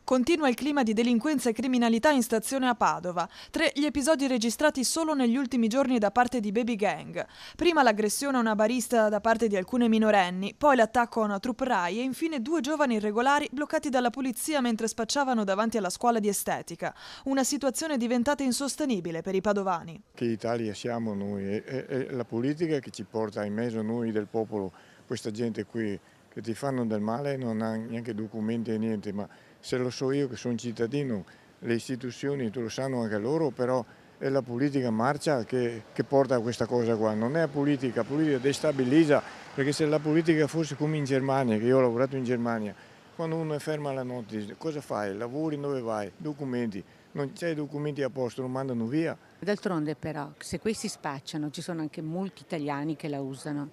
Continua il clima di delinquenza e criminalità in stazione a Padova. 3 gli episodi registrati solo negli ultimi giorni da parte di baby gang. Prima l'aggressione a una barista da parte di alcune minorenni, poi l'attacco a una troupe Rai e infine 2 giovani irregolari bloccati dalla polizia mentre spacciavano davanti alla scuola di estetica. Una situazione diventata insostenibile per i padovani. Che Italia siamo noi? È la politica che ci porta in mezzo a noi del popolo, questa gente qui che ti fanno del male, non ha neanche documenti e niente, ma se lo so io che sono cittadino, le istituzioni tu lo sanno anche loro, però è la politica marcia che porta a questa cosa qua, non è la politica destabilizza, perché se la politica fosse come in Germania, che io ho lavorato in Germania, quando uno è fermo alla notte, cosa fai? Lavori, dove vai? Documenti, non c'hai i documenti a posto, lo mandano via. D'altronde però, se questi spacciano, ci sono anche molti italiani che la usano.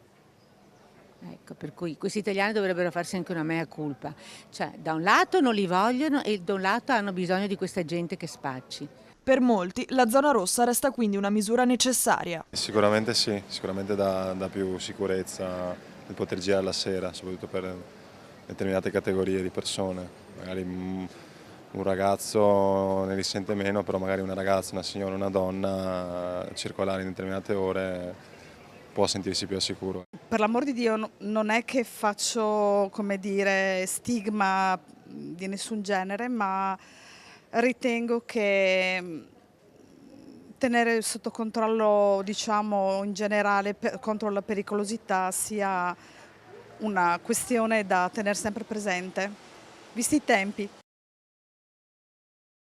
Ecco, per cui questi italiani dovrebbero farsi anche una mea culpa. Cioè, da un lato non li vogliono e da un lato hanno bisogno di questa gente che spacci. Per molti la zona rossa resta quindi una misura necessaria. Sicuramente sì, sicuramente dà più sicurezza il poter girare la sera, soprattutto per determinate categorie di persone. Magari un ragazzo ne risente meno, però magari una ragazza, una signora, una donna circolare in determinate ore può sentirsi più al sicuro. Per l'amor di Dio non è che faccio, come dire, stigma di nessun genere, ma ritengo che tenere sotto controllo, diciamo, in generale contro la pericolosità sia una questione da tenere sempre presente, visti i tempi.